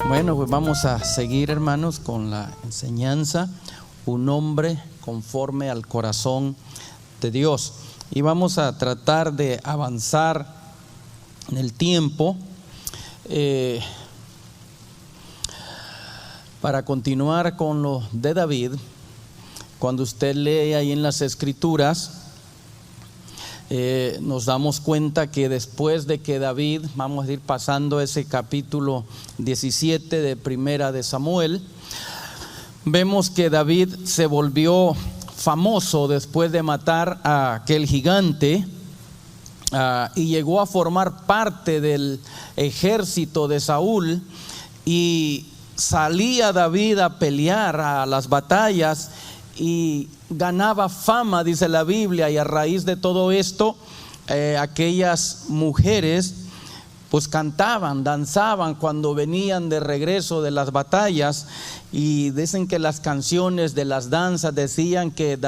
Bueno, pues vamos a seguir, hermanos, con la enseñanza, un hombre conforme al corazón de Dios. Y vamos a tratar de avanzar en el tiempo para continuar con lo de David. Cuando usted lee ahí en las Escrituras, nos damos cuenta que después de que David, vamos a ir pasando ese capítulo 17 de Primera de Samuel, vemos que David se volvió famoso después de matar a aquel gigante y llegó a formar parte del ejército de Saúl, y salía David a pelear a las batallas y ganaba fama, dice la Biblia, y a raíz de todo esto aquellas mujeres pues cantaban, danzaban cuando venían de regreso de las batallas, y dicen que las canciones de las danzas decían que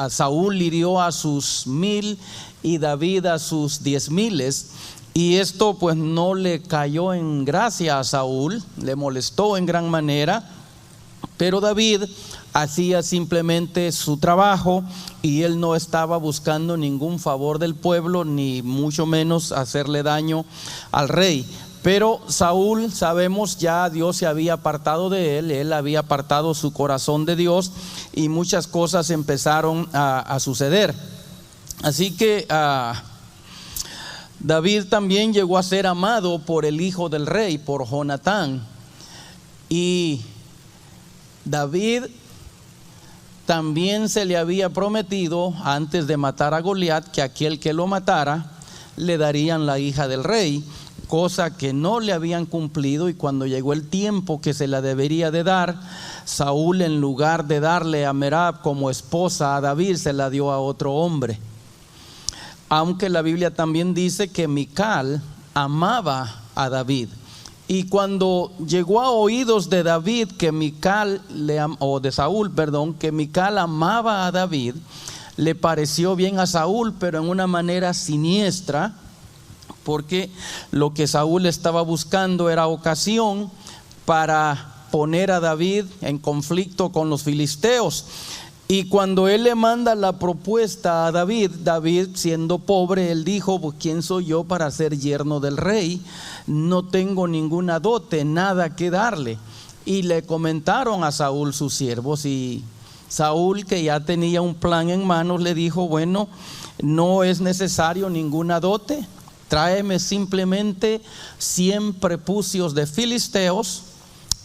Saúl hirió a sus 1000 y David a sus 10,000, y esto pues no le cayó en gracia a Saúl, le molestó en gran manera. Pero David hacía simplemente su trabajo y él no estaba buscando ningún favor del pueblo, ni mucho menos hacerle daño al rey. Pero Saúl, sabemos, ya Dios se había apartado de él había apartado su corazón de Dios, y muchas cosas empezaron a suceder. Así que David también llegó a ser amado por el hijo del rey, por Jonatán. Y David también se le había prometido antes de matar a Goliat que aquel que lo matara le darían la hija del rey, cosa que no le habían cumplido. Y cuando llegó el tiempo que se la debería de dar, Saúl, en lugar de darle a Merab como esposa a David, se la dio a otro hombre. Aunque la Biblia también dice que Mical amaba a David. Y cuando llegó a oídos de David que de Saúl, que Mical amaba a David, le pareció bien a Saúl, pero en una manera siniestra, porque lo que Saúl estaba buscando era ocasión para poner a David en conflicto con los filisteos. Y cuando él le manda la propuesta a David, siendo pobre, él dijo: pues ¿quién soy yo para ser yerno del rey? No tengo ninguna dote, nada que darle. Y le comentaron a Saúl sus siervos, y Saúl, que ya tenía un plan en manos, le dijo: bueno, no es necesario ninguna dote, tráeme simplemente 100 prepucios de filisteos,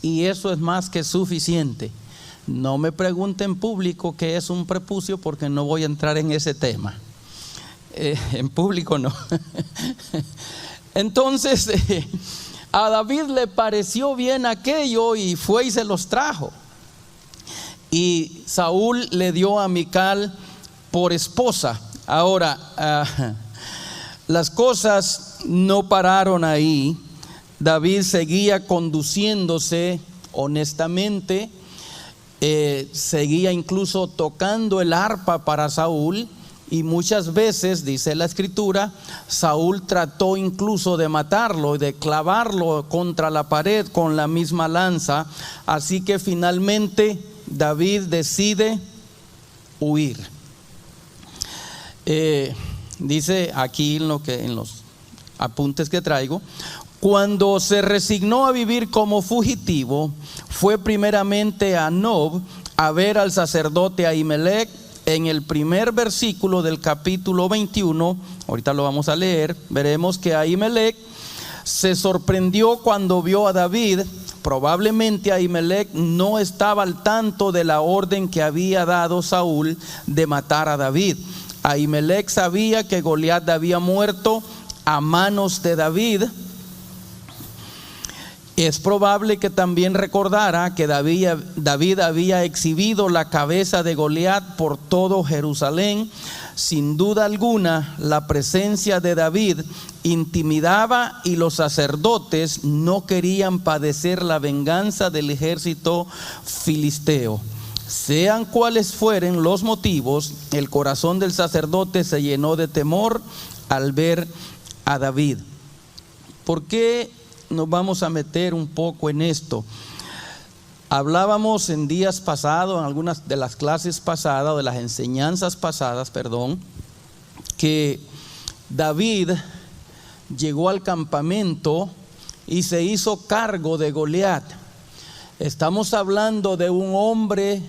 y eso es más que suficiente. No me pregunte en público qué es un prepucio, porque no voy a entrar en ese tema. En público no. Entonces a David le pareció bien aquello y fue y se los trajo. Y Saúl le dio a Mical por esposa. Ahora las cosas no pararon ahí. David seguía conduciéndose honestamente. Seguía incluso tocando el arpa para Saúl, y muchas veces, dice la Escritura, Saúl trató incluso de matarlo y de clavarlo contra la pared con la misma lanza. Así que finalmente David decide huir. Dice aquí en los apuntes que traigo: cuando se resignó a vivir como fugitivo, fue primeramente a Nob a ver al sacerdote Ahimelech. En el primer versículo del capítulo 21, ahorita lo vamos a leer, veremos que Ahimelech se sorprendió cuando vio a David. Probablemente Ahimelech no estaba al tanto de la orden que había dado Saúl de matar a David. Ahimelech sabía que Goliat había muerto a manos de David. Es probable que también recordara que David había exhibido la cabeza de Goliat por todo Jerusalén. Sin duda alguna, la presencia de David intimidaba, y los sacerdotes no querían padecer la venganza del ejército filisteo. Sean cuales fueren los motivos, el corazón del sacerdote se llenó de temor al ver a David. ¿Por qué nos vamos a meter un poco en esto? Hablábamos en días pasados, en algunas de las clases pasadas, de las enseñanzas pasadas, que David llegó al campamento y se hizo cargo de Goliat. Estamos hablando de un hombre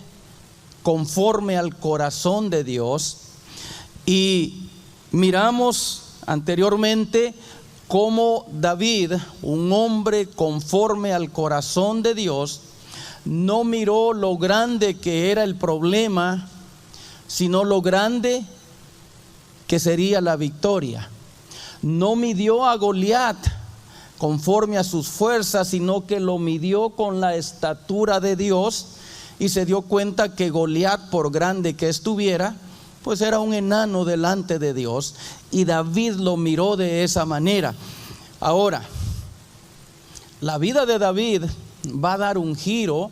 conforme al corazón de Dios, y miramos anteriormente cómo David, un hombre conforme al corazón de Dios, no miró lo grande que era el problema, sino lo grande que sería la victoria. No midió a Goliat conforme a sus fuerzas, sino que lo midió con la estatura de Dios, y se dio cuenta que Goliat, por grande que estuviera, pues era un enano delante de Dios, y David lo miró de esa manera. Ahora, la vida de David va a dar un giro,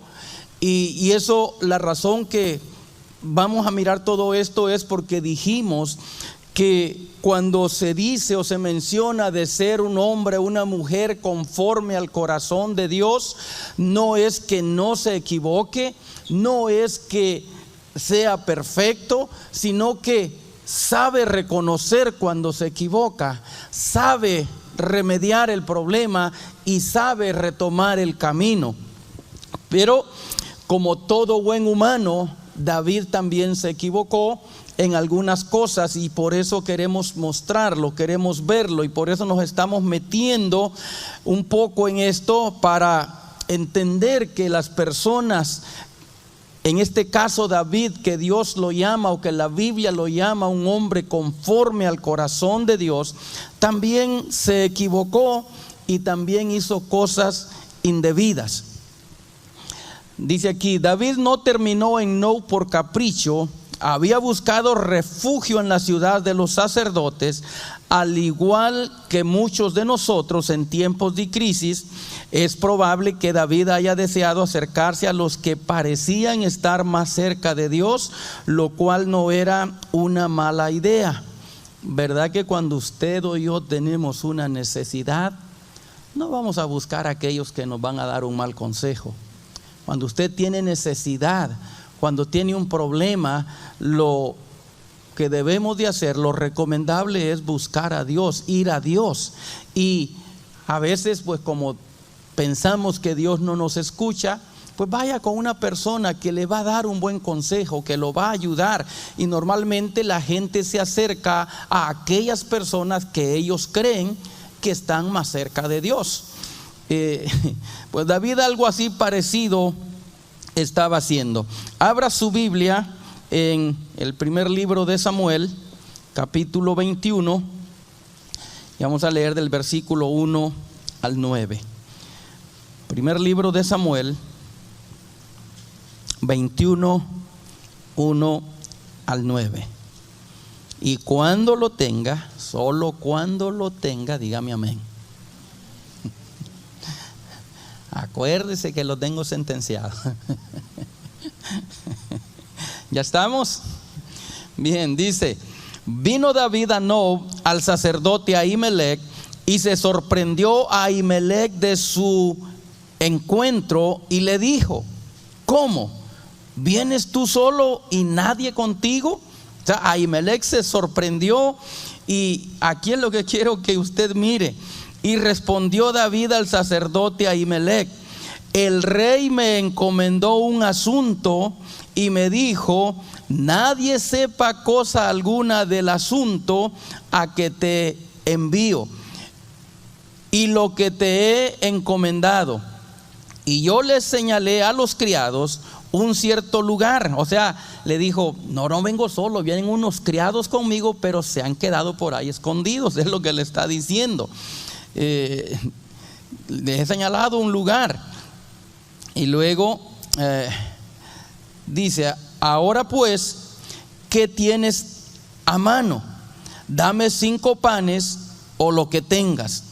y eso, la razón que vamos a mirar todo esto es porque dijimos que cuando se dice o se menciona de ser un hombre o una mujer conforme al corazón de Dios, no es que no se equivoque, no es que sea perfecto, sino que sabe reconocer cuando se equivoca, sabe remediar el problema y sabe retomar el camino. Pero como todo buen humano, David también se equivocó en algunas cosas, y por eso queremos mostrarlo, queremos verlo, y por eso nos estamos metiendo un poco en esto, para entender que las personas, en este caso David, que Dios lo llama, o que la Biblia lo llama un hombre conforme al corazón de Dios, también se equivocó y también hizo cosas indebidas. Dice aquí: David no terminó en No por capricho, había buscado refugio en la ciudad de los sacerdotes, al igual que muchos de nosotros en tiempos de crisis. Es probable que David haya deseado acercarse a los que parecían estar más cerca de Dios, lo cual no era una mala idea. ¿Verdad que cuando usted o yo tenemos una necesidad, no vamos a buscar a aquellos que nos van a dar un mal consejo? Cuando usted tiene necesidad, cuando tiene un problema, lo que debemos de hacer, lo recomendable es buscar a Dios, ir a Dios. Y a veces, pues como pensamos que Dios no nos escucha, pues vaya con una persona que le va a dar un buen consejo, que lo va a ayudar. Y normalmente la gente se acerca a aquellas personas que ellos creen que están más cerca de Dios. Pues David algo así parecido estaba haciendo. Abra su Biblia en el primer libro de Samuel, capítulo 21, y vamos a leer del versículo 1 al 9. Primer libro de Samuel 21, 1 al 9. Y cuando lo tenga, solo cuando lo tenga, dígame amén. Acuérdese que lo tengo sentenciado. ¿Ya estamos? Bien, dice: vino David a Nob, al sacerdote Ahimelech, y se sorprendió a Ahimelech de su encuentro, y le dijo: ¿cómo? ¿Vienes tú solo y nadie contigo? O sea, Ahimelech se sorprendió, y aquí es lo que quiero que usted mire. Y respondió David al sacerdote Ahimelech: el rey me encomendó un asunto y me dijo: nadie sepa cosa alguna del asunto a que te envío y lo que te he encomendado. Y yo les señalé a los criados un cierto lugar. O sea, le dijo: no vengo solo, vienen unos criados conmigo, pero se han quedado por ahí escondidos. Es lo que le está diciendo. Le he señalado un lugar. Y luego dice: ahora pues, ¿qué tienes a mano? Dame 5 panes o lo que tengas.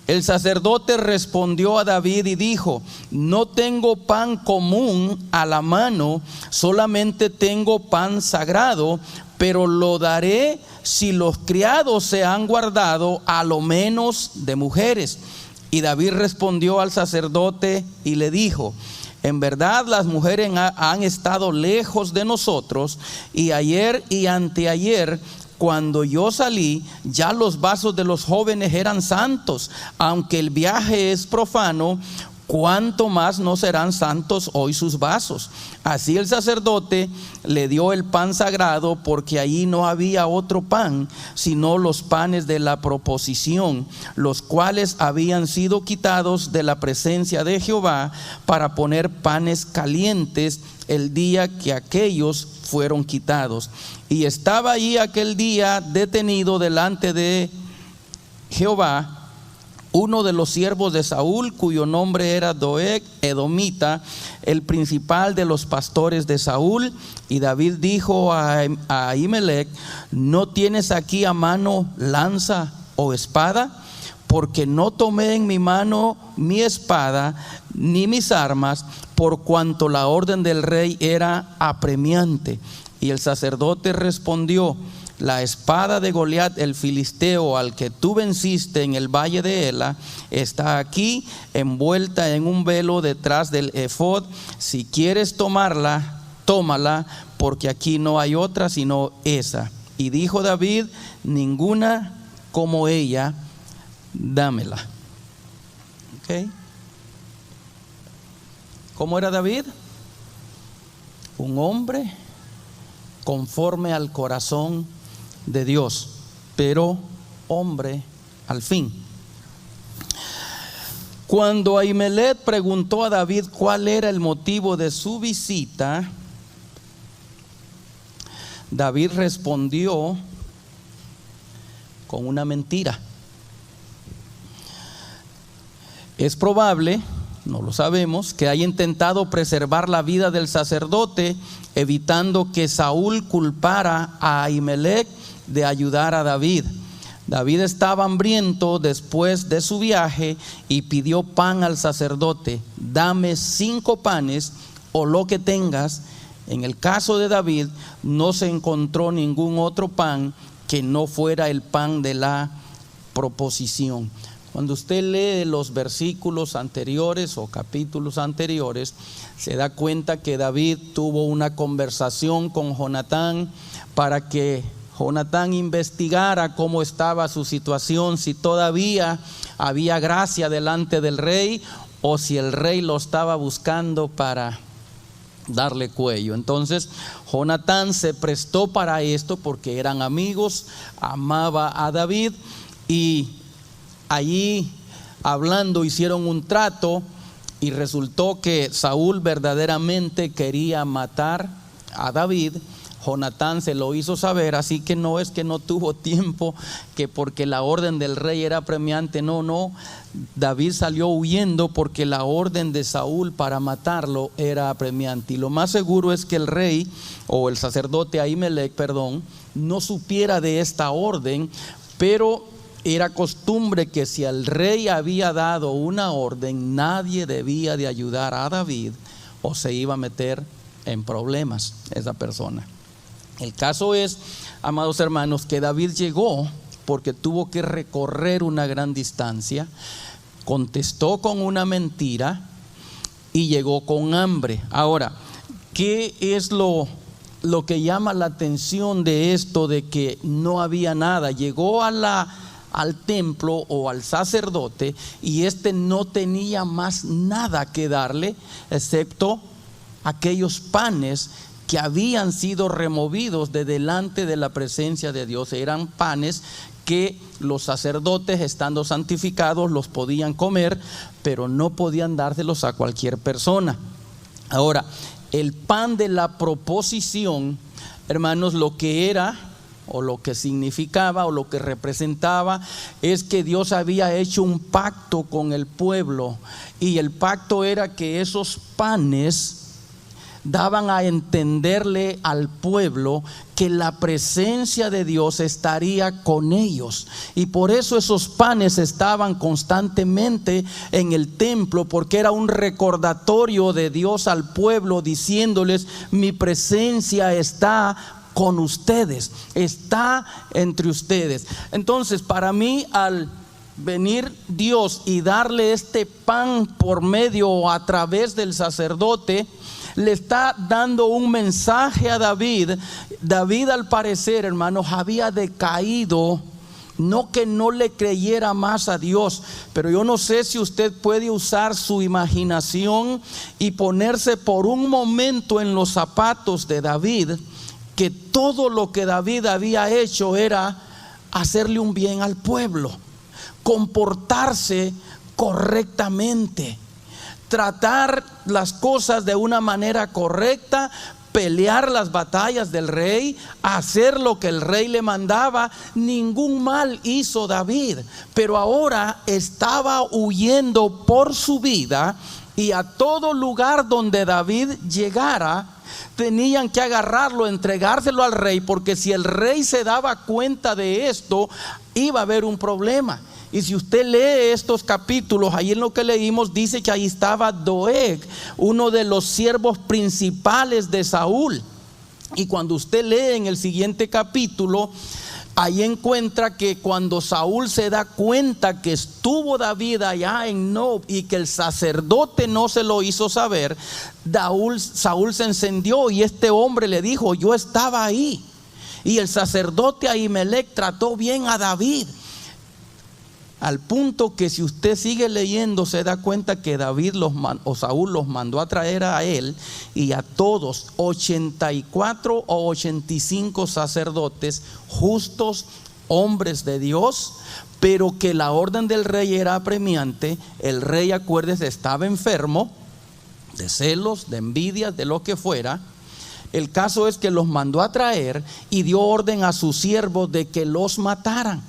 El sacerdote respondió a David y dijo: no tengo pan común a la mano, solamente tengo pan sagrado, pero lo daré si los criados se han guardado a lo menos de mujeres. Y David respondió al sacerdote y le dijo: en verdad las mujeres han estado lejos de nosotros, y ayer y anteayer, cuando yo salí, ya los vasos de los jóvenes eran santos. Aunque el viaje es profano, ¿cuánto más no serán santos hoy sus vasos? Así el sacerdote le dio el pan sagrado, porque allí no había otro pan, sino los panes de la proposición, los cuales habían sido quitados de la presencia de Jehová para poner panes calientes el día que aquellos fueron quitados. Y estaba allí aquel día detenido delante de Jehová uno de los siervos de Saúl, cuyo nombre era Doeg edomita, el principal de los pastores de Saúl. Y David dijo a Ahimelech: ¿no tienes aquí a mano lanza o espada? Porque no tomé en mi mano mi espada ni mis armas, por cuanto la orden del rey era apremiante. Y el sacerdote respondió: la espada de Goliat el filisteo, al que tú venciste en el valle de Ela, está aquí envuelta en un velo detrás del efod. Si quieres tomarla, tómala, porque aquí no hay otra sino esa. Y dijo David: ninguna como ella, dámela. ¿Okay? ¿Cómo era David? Un hombre conforme al corazón de Dios, pero hombre al fin. Cuando Ahimelech preguntó a David cuál era el motivo de su visita, David respondió con una mentira. Es probable, no lo sabemos, que haya intentado preservar la vida del sacerdote, evitando que Saúl culpara a Ahimelech de ayudar a David. David estaba hambriento después de su viaje y pidió pan al sacerdote: dame 5 panes o lo que tengas. En el caso de David no se encontró ningún otro pan que no fuera el pan de la proposición. Cuando usted lee los versículos anteriores o capítulos anteriores, se da cuenta que David tuvo una conversación con Jonatán para que Jonatán investigara cómo estaba su situación, si todavía había gracia delante del rey o si el rey lo estaba buscando para darle cuello. Entonces Jonatán se prestó para esto porque eran amigos, amaba a David, y allí hablando hicieron un trato, y resultó que Saúl verdaderamente quería matar a David. Jonatán se lo hizo saber, así que no es que no tuvo tiempo, que porque la orden del rey era apremiante, no, David salió huyendo porque la orden de Saúl para matarlo era apremiante. Y lo más seguro es que el rey, o el sacerdote Ahimelech, no supiera de esta orden, pero era costumbre que si el rey había dado una orden, nadie debía de ayudar a David o se iba a meter en problemas esa persona. El caso es, amados hermanos, que David llegó porque tuvo que recorrer una gran distancia, contestó con una mentira y llegó con hambre. Ahora, ¿qué es lo que llama la atención de esto de que no había nada? Llegó al templo o al sacerdote y este no tenía más nada que darle excepto aquellos panes que habían sido removidos de delante de la presencia de Dios. Eran panes que los sacerdotes, estando santificados, los podían comer, pero no podían dárselos a cualquier persona. Ahora, el pan de la proposición, hermanos, lo que era o lo que significaba o lo que representaba es que Dios había hecho un pacto con el pueblo, y el pacto era que esos panes daban a entenderle al pueblo que la presencia de Dios estaría con ellos, y por eso esos panes estaban constantemente en el templo, porque era un recordatorio de Dios al pueblo, diciéndoles: mi presencia está con ustedes, está entre ustedes. Entonces, para mí, al venir Dios y darle este pan por medio o a través del sacerdote, le está dando un mensaje a David. David, al parecer, hermanos, había decaído. No que no le creyera más a Dios, pero yo no sé si usted puede usar su imaginación y ponerse por un momento en los zapatos de David, que todo lo que David había hecho era hacerle un bien al pueblo, comportarse correctamente, tratar las cosas de una manera correcta, pelear las batallas del rey, hacer lo que el rey le mandaba. Ningún mal hizo David, pero ahora estaba huyendo por su vida, y a todo lugar donde David llegara tenían que agarrarlo, entregárselo al rey, porque si el rey se daba cuenta de esto, iba a haber un problema. Y si usted lee estos capítulos, ahí en lo que leímos dice que ahí estaba Doeg, uno de los siervos principales de Saúl. Y cuando usted lee en el siguiente capítulo, ahí encuentra que cuando Saúl se da cuenta que estuvo David allá en Nob y que el sacerdote no se lo hizo saber, Saúl se encendió, y este hombre le dijo: yo estaba ahí, y el sacerdote Ahimelech trató bien a David. Al punto que si usted sigue leyendo se da cuenta que Saúl los mandó a traer a él y a todos 84 o 85 sacerdotes justos, hombres de Dios, pero que la orden del rey era apremiante. El rey, acuérdese, estaba enfermo de celos, de envidias, de lo que fuera. El caso es que los mandó a traer y dio orden a sus siervos de que los mataran.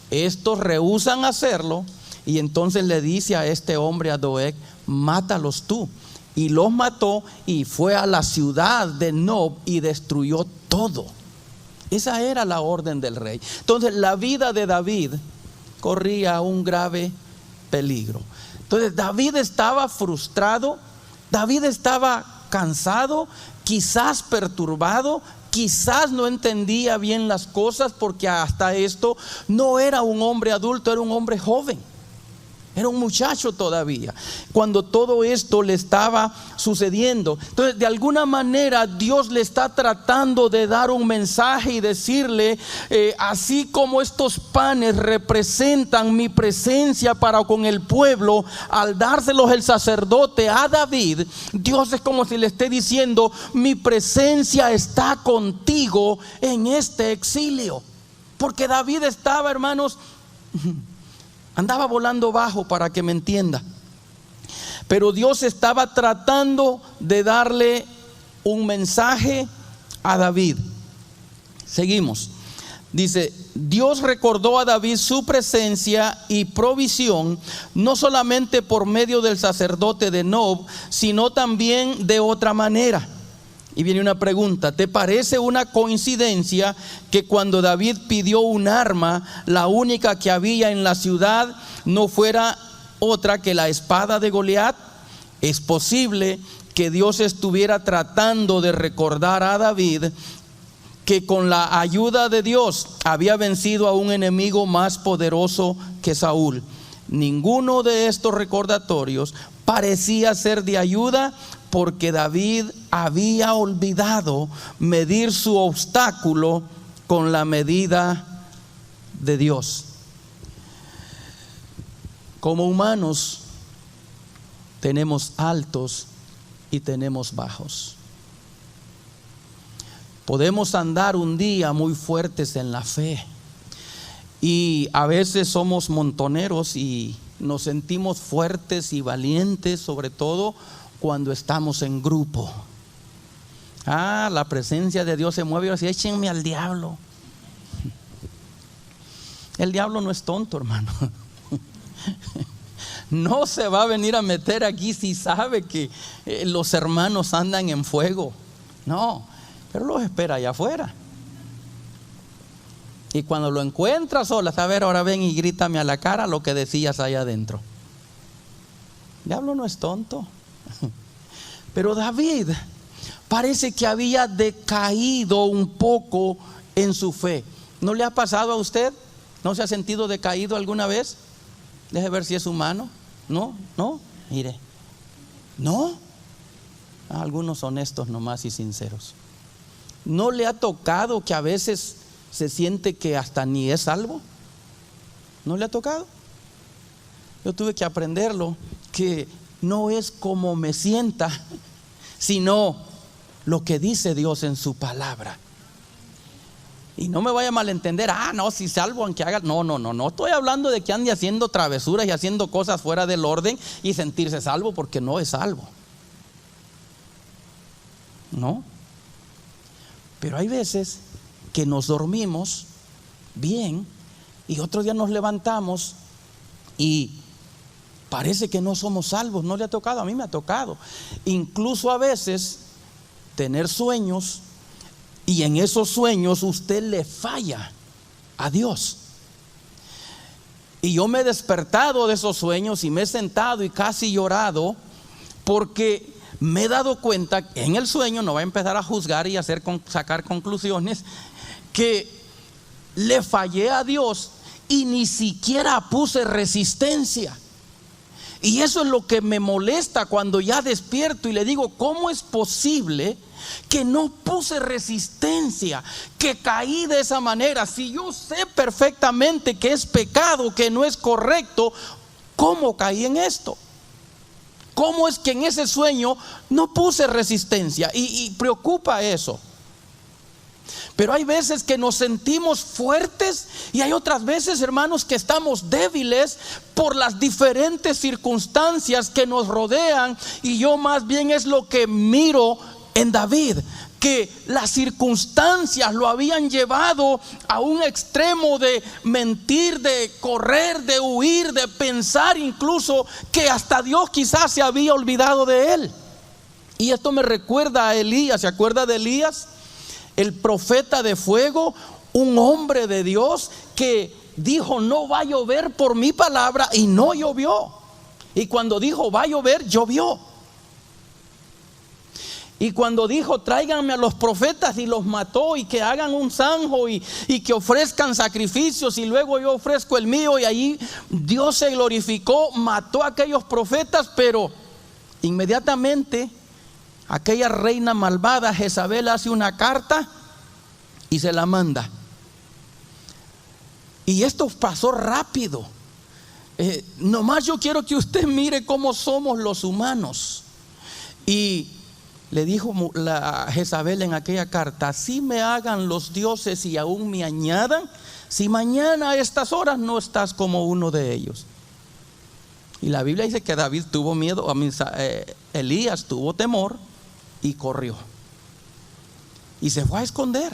Estos rehúsan hacerlo, y entonces le dice a este hombre, a Doeg: mátalos tú. Y los mató, y fue a la ciudad de Nob y destruyó todo. Esa era la orden del rey. Entonces la vida de David corría un grave peligro. Entonces David estaba frustrado, David estaba cansado, quizás perturbado, quizás no entendía bien las cosas, porque hasta esto no era un hombre adulto, era un hombre joven, era un muchacho todavía cuando todo esto le estaba sucediendo. Entonces, de alguna manera Dios le está tratando de dar un mensaje y decirle: así como estos panes representan mi presencia para con el pueblo, al dárselos el sacerdote a David, Dios es como si le esté diciendo: mi presencia está contigo en este exilio. Porque David estaba, hermanos, andaba volando bajo, para que me entienda. Pero Dios estaba tratando de darle un mensaje a David. Seguimos. Dice: Dios recordó a David su presencia y provisión, no solamente por medio del sacerdote de Nob, sino también de otra manera. Y viene una pregunta: ¿te parece una coincidencia que cuando David pidió un arma, la única que había en la ciudad no fuera otra que la espada de Goliat? Es posible que Dios estuviera tratando de recordar a David que con la ayuda de Dios había vencido a un enemigo más poderoso que Saúl. Ninguno de estos recordatorios parecía ser de ayuda, porque David había olvidado medir su obstáculo con la medida de Dios. Como humanos tenemos altos y tenemos bajos. Podemos andar un día muy fuertes en la fe, y a veces somos montoneros y nos sentimos fuertes y valientes, sobre todo cuando estamos en grupo. La presencia de Dios se mueve y así: échenme al diablo. El diablo no es tonto, hermano. no se va a venir a meter aquí si sabe que los hermanos andan en fuego. No, pero los espera allá afuera. Y cuando lo encuentras solas, a ver, ahora ven y grítame a la cara lo que decías allá adentro. El diablo no es tonto. Pero David parece que había decaído un poco en su fe. ¿No le ha pasado a usted? ¿No se ha sentido decaído alguna vez? Deje ver si es humano. No, mire. No. Algunos honestos nomás y sinceros. ¿No le ha tocado que a veces se siente que hasta ni es salvo? ¿No le ha tocado? Yo tuve que aprenderlo, que no es como me sienta, sino lo que dice Dios en su palabra. Y no me vaya a malentender, no, si salvo aunque haga. No estoy hablando de que ande haciendo travesuras y haciendo cosas fuera del orden y sentirse salvo, porque no es salvo. No. Pero hay veces que nos dormimos bien y otro día nos levantamos y parece que no somos salvos. ¿No le ha tocado? A mí me ha tocado. Incluso a veces tener sueños y en esos sueños usted le falla a Dios. Y yo me he despertado de esos sueños y me he sentado y casi llorado, porque me he dado cuenta en el sueño, no va a empezar a juzgar y sacar conclusiones, que le fallé a Dios y ni siquiera puse resistencia. Y eso es lo que me molesta cuando ya despierto y le digo, ¿cómo es posible que no puse resistencia, que caí de esa manera? Si yo sé perfectamente que es pecado, que no es correcto, ¿cómo caí en esto? ¿Cómo es que en ese sueño no puse resistencia? Y preocupa eso. Pero hay veces que nos sentimos fuertes y hay otras veces, hermanos, que estamos débiles por las diferentes circunstancias que nos rodean. Y yo más bien es lo que miro en David, que las circunstancias lo habían llevado a un extremo de mentir, de correr, de huir, de pensar incluso que hasta Dios quizás se había olvidado de él. Y esto me recuerda a Elías. ¿Se acuerda de Elías? El profeta de fuego, un hombre de Dios que dijo, no va a llover por mi palabra, y no llovió. Y cuando dijo va a llover, llovió. Y cuando dijo tráiganme a los profetas, y los mató, y que hagan un zanjo y que ofrezcan sacrificios, y luego yo ofrezco el mío, y allí Dios se glorificó, mató a aquellos profetas. Pero inmediatamente aquella reina malvada Jezabel hace una carta y se la manda. Y esto pasó rápido. Nomás yo quiero que usted mire cómo somos los humanos. Y le dijo la Jezabel en aquella carta: así me hagan los dioses y aún me añadan, si mañana a estas horas no estás como uno de ellos. Y la Biblia dice que David tuvo miedo, Elías tuvo temor y corrió y se fue a esconder.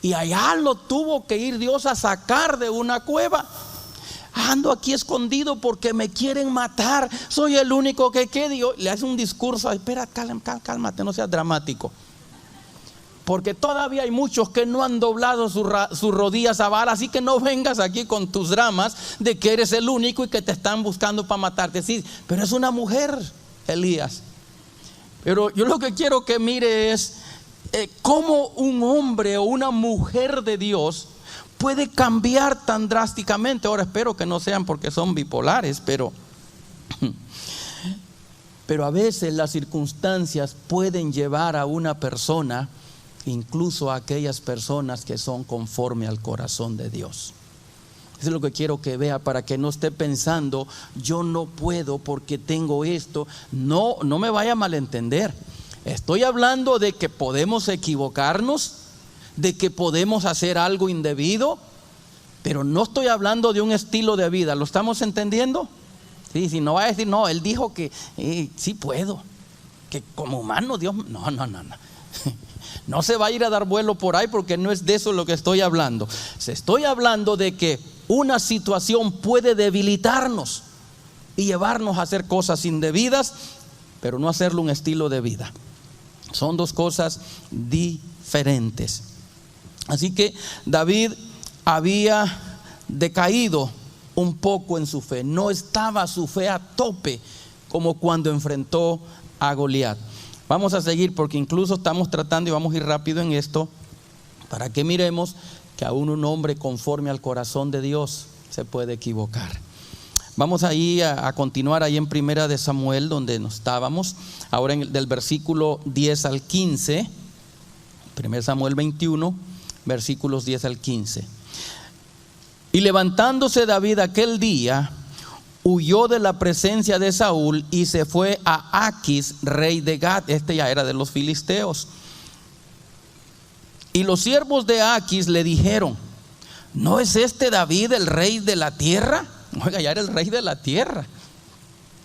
Y allá lo tuvo que ir Dios a sacar de una cueva. Ando aquí escondido porque me quieren matar, soy el único que queda. Y le hace un discurso: espera, cálmate, no seas dramático, porque todavía hay muchos que no han doblado sus rodillas a Baal. Así que no vengas aquí con tus dramas de que eres el único y que te están buscando para matarte. Sí, pero es una mujer, Elías. Pero yo lo que quiero que mire es cómo un hombre o una mujer de Dios puede cambiar tan drásticamente. Ahora espero que no sean porque son bipolares, pero a veces las circunstancias pueden llevar a una persona, incluso a aquellas personas que son conforme al corazón de Dios. Eso es lo que quiero que vea, para que no esté pensando yo no puedo porque tengo esto. No me vaya a malentender. Estoy hablando de que podemos equivocarnos, de que podemos hacer algo indebido, pero no estoy hablando de un estilo de vida. ¿Lo estamos entendiendo? Sí, si no va a decir, no, él dijo que sí puedo, que como humano Dios, no. No se va a ir a dar vuelo por ahí, porque no es de eso lo que estoy hablando. Estoy hablando de que una situación puede debilitarnos, y llevarnos a hacer cosas indebidas, pero no hacerlo un estilo de vida. Son dos cosas diferentes. Así que David había decaído un poco en su fe. No estaba su fe a tope como cuando enfrentó a Goliat. Vamos a seguir porque incluso estamos tratando, y vamos a ir rápido en esto, para que miremos que aún un hombre conforme al corazón de Dios se puede equivocar. Vamos ahí a continuar ahí en Primera de Samuel, donde nos estábamos, ahora del versículo 10 al 15, 1 Samuel 21, versículos 10 al 15. Y levantándose David aquel día, huyó de la presencia de Saúl y se fue a Aquis, rey de Gat. Este ya era de los filisteos. Y los siervos de Aquis le dijeron: ¿no es este David el rey de la tierra? Oiga, ya era el rey de la tierra,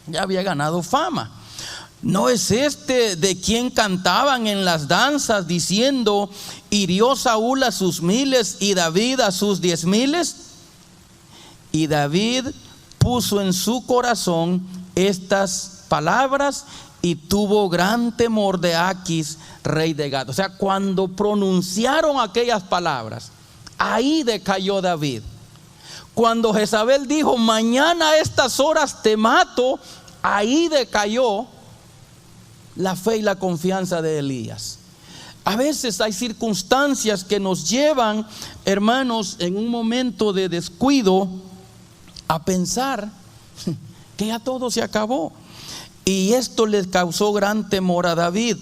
ya había ganado fama. ¿No es este de quien cantaban en las danzas diciendo: hirió Saúl a sus 1000 y David a sus 10,000? Y David puso en su corazón estas palabras y tuvo gran temor de Aquis, rey de Gat. O sea, cuando pronunciaron aquellas palabras, ahí decayó David. Cuando Jezabel dijo: mañana a estas horas te mato, ahí decayó la fe y la confianza de Elías. A veces hay circunstancias que nos llevan, hermanos, en un momento de descuido, a pensar que ya todo se acabó. Y esto le causó gran temor a David,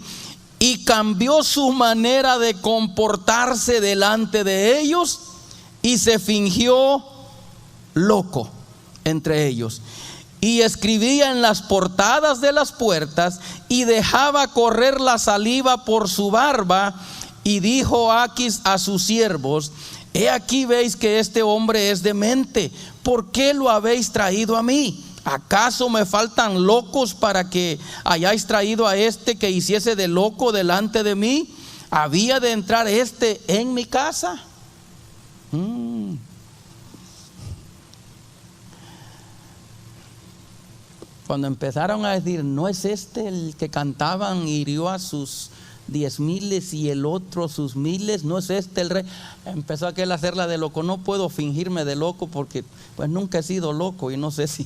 y cambió su manera de comportarse delante de ellos, y se fingió loco entre ellos, y escribía en las portadas de las puertas, y dejaba correr la saliva por su barba. Y dijo Aquis a sus siervos: he aquí veis que este hombre es demente. ¿Por qué lo habéis traído a mí? ¿Acaso me faltan locos para que hayáis traído a este que hiciese de loco delante de mí? ¿Había de entrar este en mi casa? Cuando empezaron a decir: ¿no es este el que cantaban hirió a sus 10,000 y el otro sus 1000? ¿No es este el rey? Empezó aquel a hacerla de loco. No puedo fingirme de loco porque pues nunca he sido loco y no sé si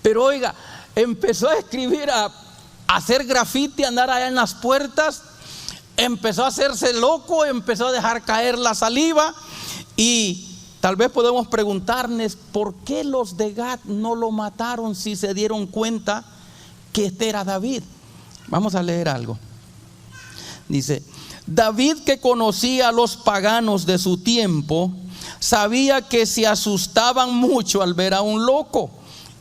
pero oiga, empezó a escribir, a hacer grafiti, a andar allá en las puertas, empezó a hacerse loco, empezó a dejar caer la saliva. Y tal vez podemos preguntarnos: ¿por qué los de Gat no lo mataron si se dieron cuenta que este era David? Vamos a leer algo. Dice: David, que conocía a los paganos de su tiempo, sabía que se asustaban mucho al ver a un loco,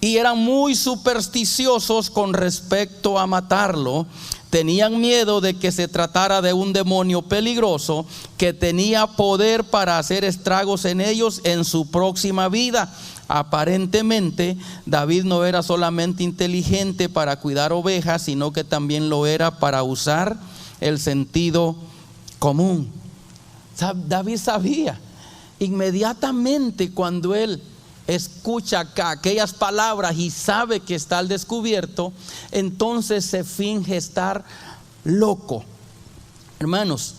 y eran muy supersticiosos con respecto a matarlo. Tenían miedo de que se tratara de un demonio peligroso que tenía poder para hacer estragos en ellos en su próxima vida. Aparentemente, David no era solamente inteligente para cuidar ovejas, sino que también lo era para usar el sentido común. David sabía inmediatamente cuando él escucha aquellas palabras y sabe que está al descubierto, entonces se finge estar loco. Hermanos,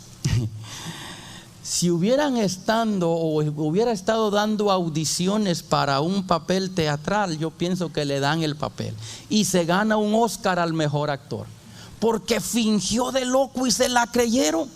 si hubiera estado dando audiciones para un papel teatral, yo pienso que le dan el papel y se gana un Oscar al mejor actor, porque fingió de loco y se la creyeron.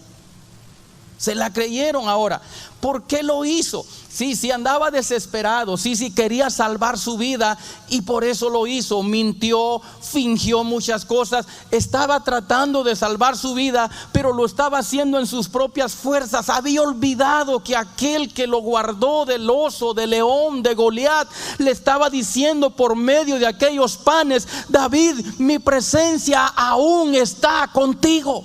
Se la creyeron. Ahora, ¿por qué lo hizo? Sí, andaba desesperado, sí, quería salvar su vida y por eso lo hizo. Mintió, fingió muchas cosas, estaba tratando de salvar su vida, pero lo estaba haciendo en sus propias fuerzas. Había olvidado que aquel que lo guardó del oso, del león, de Goliat, le estaba diciendo por medio de aquellos panes: David, mi presencia aún está contigo.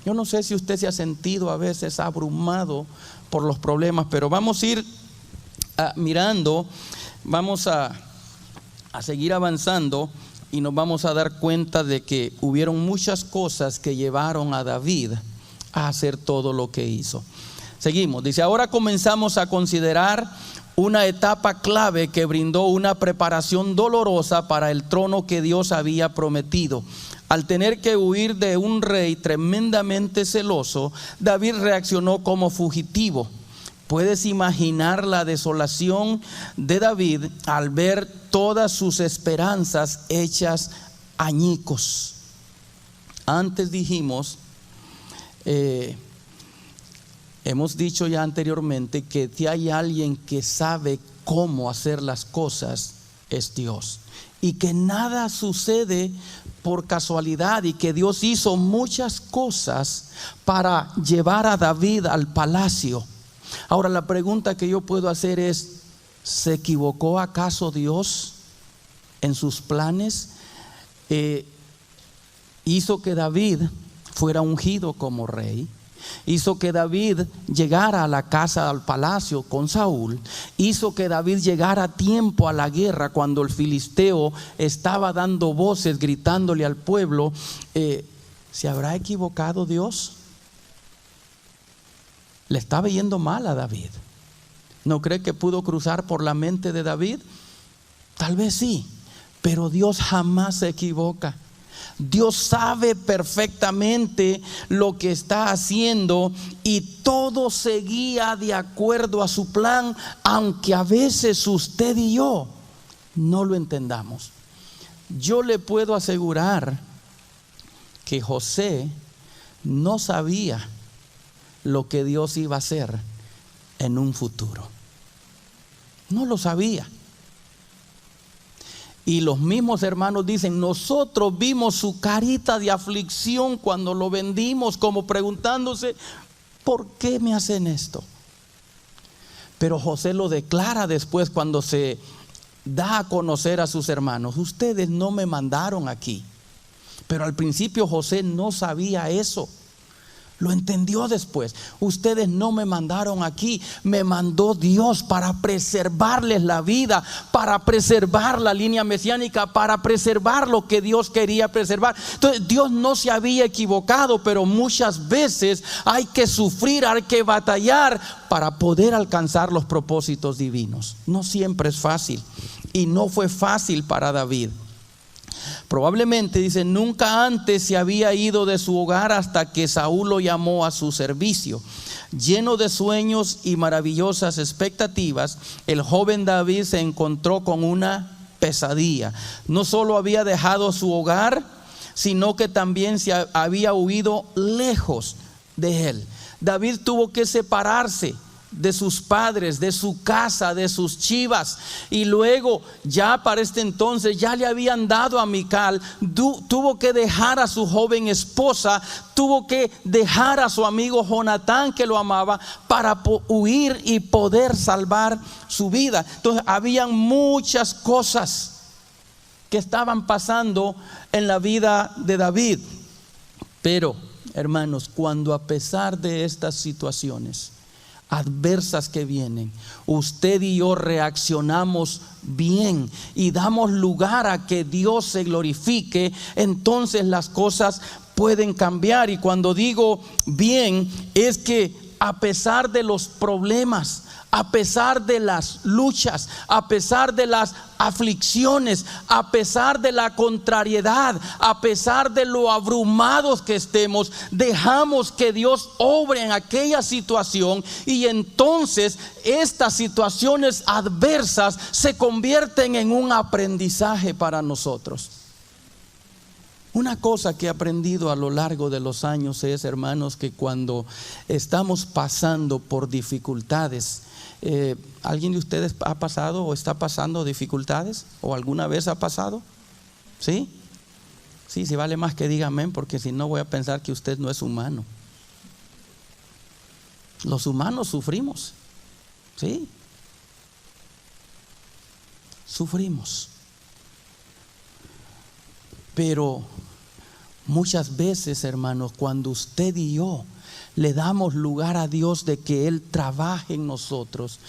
Yo no sé si usted se ha sentido a veces abrumado por los problemas, pero vamos a ir mirando, vamos a seguir avanzando y nos vamos a dar cuenta de que hubieron muchas cosas que llevaron a David a hacer todo lo que hizo. Seguimos, dice: ahora comenzamos a considerar una etapa clave que brindó una preparación dolorosa para el trono que Dios había prometido. Al tener que huir de un rey tremendamente celoso, David reaccionó como fugitivo. Puedes imaginar la desolación de David al ver todas sus esperanzas hechas añicos. Antes dijimos, hemos dicho ya anteriormente que si hay alguien que sabe cómo hacer las cosas, es Dios. Y que nada sucede por casualidad, y que Dios hizo muchas cosas para llevar a David al palacio. Ahora, la pregunta que yo puedo hacer es: ¿se equivocó acaso Dios en sus planes? Hizo que David fuera ungido como rey, hizo que David llegara a la casa, al palacio con Saúl, hizo que David llegara a tiempo a la guerra cuando el filisteo estaba dando voces, gritándole al pueblo. ¿Se habrá equivocado Dios? Le estaba yendo mal a David. ¿No cree que pudo cruzar por la mente de David? Tal vez sí, pero Dios jamás se equivoca. Dios sabe perfectamente lo que está haciendo y todo seguía de acuerdo a su plan, aunque a veces usted y yo no lo entendamos. Yo le puedo asegurar que José no sabía lo que Dios iba a hacer en un futuro. No lo sabía. Y los mismos hermanos dicen: nosotros vimos su carita de aflicción cuando lo vendimos, como preguntándose: ¿por qué me hacen esto? Pero José lo declara después cuando se da a conocer a sus hermanos: ustedes no me mandaron aquí. Pero al principio José no sabía eso. Lo entendió después. Ustedes no me mandaron aquí, me mandó Dios para preservarles la vida, para preservar la línea mesiánica, para preservar lo que Dios quería preservar. Entonces Dios no se había equivocado, pero muchas veces hay que sufrir, hay que batallar para poder alcanzar los propósitos divinos. No siempre es fácil, y no fue fácil para David. Probablemente, dice, nunca antes se había ido de su hogar hasta que Saúl lo llamó a su servicio. Lleno de sueños y maravillosas expectativas, el joven David se encontró con una pesadilla. No solo había dejado su hogar, sino que también se había huido lejos de él. David tuvo que separarse de sus padres, de su casa, de sus chivas, y luego ya para este entonces ya le habían dado a Mical. Tuvo que dejar a su joven esposa, tuvo que dejar a su amigo Jonatán, que lo amaba, para huir y poder salvar su vida. Entonces habían muchas cosas que estaban pasando en la vida de David. Pero, hermanos, cuando a pesar de estas situaciones adversas que vienen, usted y yo reaccionamos bien y damos lugar a que Dios se glorifique, entonces las cosas pueden cambiar. Y cuando digo bien, es que a pesar de los problemas, a pesar de las luchas, a pesar de las aflicciones, a pesar de la contrariedad, a pesar de lo abrumados que estemos, dejamos que Dios obre en aquella situación, y entonces estas situaciones adversas se convierten en un aprendizaje para nosotros. Una cosa que he aprendido a lo largo de los años es, hermanos, que cuando estamos pasando por dificultades, ¿alguien de ustedes ha pasado o está pasando dificultades? ¿O alguna vez ha pasado? ¿Sí? Sí, sí, vale más que diga amén, porque si no voy a pensar que usted no es humano. Los humanos sufrimos. ¿Sí? Sufrimos. Pero muchas veces, hermanos, cuando usted y yo le damos lugar a Dios de que Él trabaje en nosotros,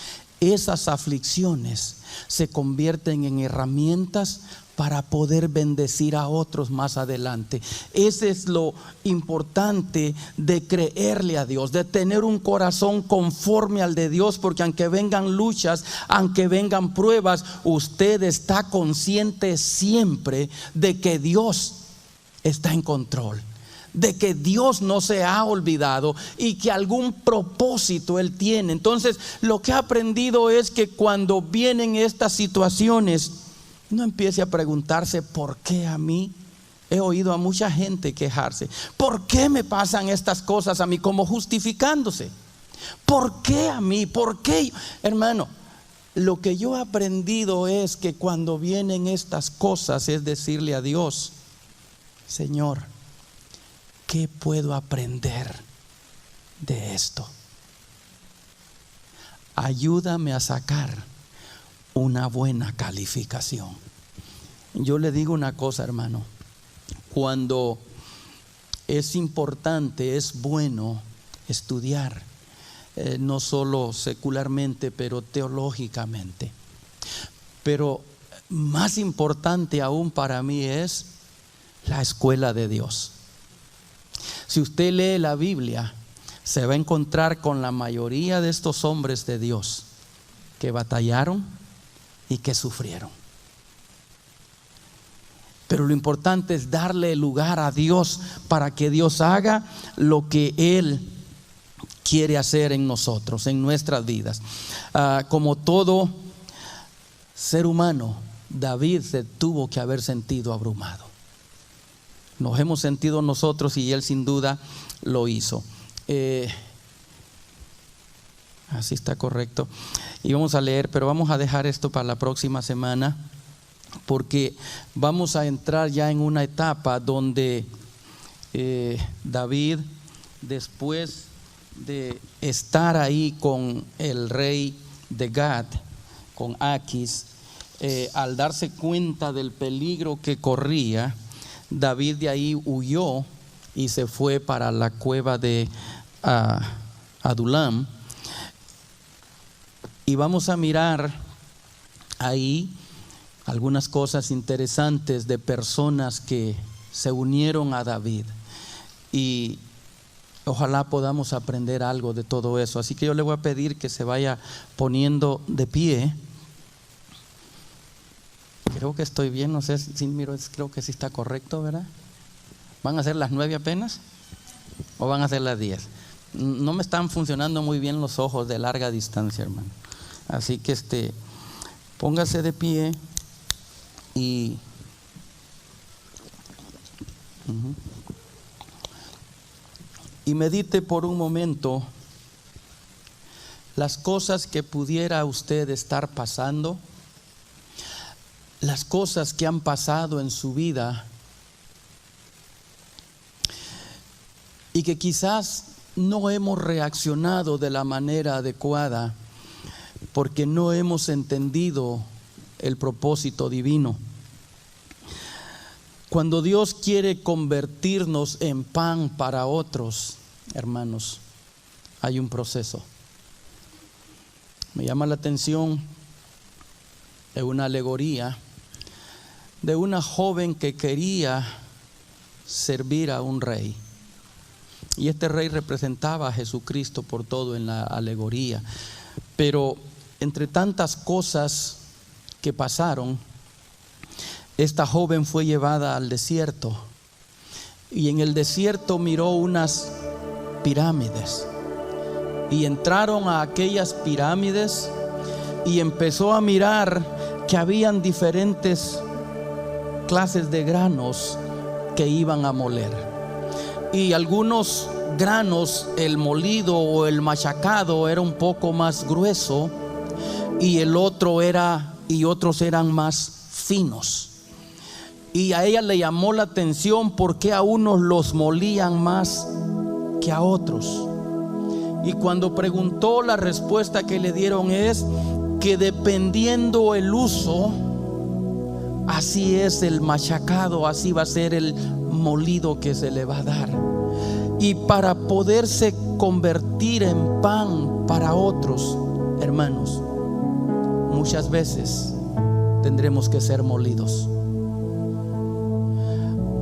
esas aflicciones se convierten en herramientas para poder bendecir a otros más adelante. Ese es lo importante de creerle a Dios, de tener un corazón conforme al de Dios, porque aunque vengan luchas, aunque vengan pruebas, usted está consciente siempre de que Dios está en control, de que Dios no se ha olvidado y que algún propósito Él tiene. Entonces, lo que he aprendido es que cuando vienen estas situaciones, no empiece a preguntarse ¿por qué a mí? He oído a mucha gente quejarse. ¿Por qué me pasan estas cosas a mí? Como justificándose. ¿Por qué a mí? ¿Por qué? Hermano, lo que yo he aprendido es que cuando vienen estas cosas es decirle a Dios: Señor, ¿qué puedo aprender de esto? Ayúdame a sacar una buena calificación. Yo le digo una cosa, hermano: cuando es importante, es bueno estudiar, no solo secularmente, pero teológicamente. Pero más importante aún para mí es la escuela de Dios. Si usted lee la Biblia, se va a encontrar con la mayoría de estos hombres de Dios que batallaron y que sufrieron. Pero lo importante es darle lugar a Dios para que Dios haga lo que Él quiere hacer en nosotros, en nuestras vidas. Como todo ser humano, David se tuvo que haber sentido abrumado. Nos hemos sentido nosotros y Él sin duda lo hizo. Así está correcto. Y vamos a leer, pero vamos a dejar esto para la próxima semana, porque vamos a entrar ya en una etapa donde David, después de estar ahí con el rey de Gad, con Aquis, al darse cuenta del peligro que corría, David de ahí huyó y se fue para la cueva de Adulam. Y vamos a mirar ahí algunas cosas interesantes de personas que se unieron a David. Y ojalá podamos aprender algo de todo eso. Así que yo le voy a pedir que se vaya poniendo de pie. Creo que estoy bien, no sé si miro, creo que sí está correcto, ¿verdad? ¿Van a ser las 9 apenas? ¿O van a ser las 10? No me están funcionando muy bien los ojos de larga distancia, hermano. Así que póngase de pie y medite por un momento las cosas que pudiera usted estar pasando, las cosas que han pasado en su vida y que quizás no hemos reaccionado de la manera adecuada porque no hemos entendido el propósito divino. Cuando Dios quiere convertirnos en pan para otros, hermanos, hay un proceso. Me llama la atención de una alegoría de una joven que quería servir a un rey. Y este rey representaba a Jesucristo por todo en la alegoría. Pero entre tantas cosas que pasaron, esta joven fue llevada al desierto. Y en el desierto miró unas pirámides. Y entraron a aquellas pirámides y empezó a mirar que habían diferentes clases de granos que iban a moler. Y algunos granos, el molido o el machacado era un poco más grueso y otros eran más finos. Y a ella le llamó la atención porque a unos los molían más que a otros. Y cuando preguntó, la respuesta que le dieron es que dependiendo el uso, así es el machacado, así va a ser el molido que se le va a dar. Y para poderse convertir en pan para otros, hermanos, muchas veces tendremos que ser molidos.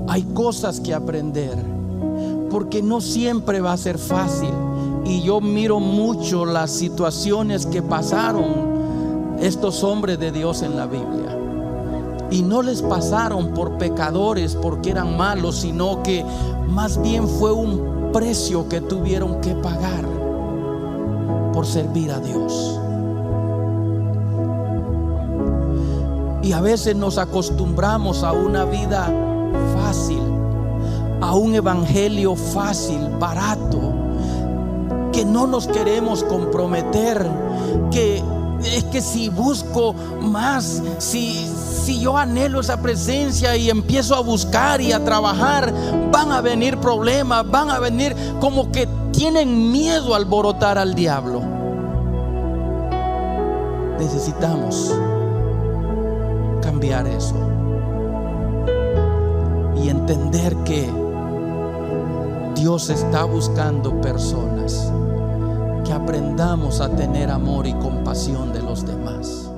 hay cosas que aprender, porque no siempre va a ser fácil. Y yo miro mucho las situaciones que pasaron estos hombres de Dios en la Biblia, y no les pasaron por pecadores porque eran malos, sino que más bien fue un precio que tuvieron que pagar por servir a Dios. Y a veces nos acostumbramos a una vida fácil, a un evangelio fácil, barato, que no nos queremos comprometer, que es que si busco más, si yo anhelo esa presencia y empiezo a buscar y a trabajar, van a venir problemas, van a venir, como que tienen miedo a alborotar al diablo. Necesitamos cambiar eso y entender que Dios está buscando personas que aprendamos a tener amor y compasión de los demás.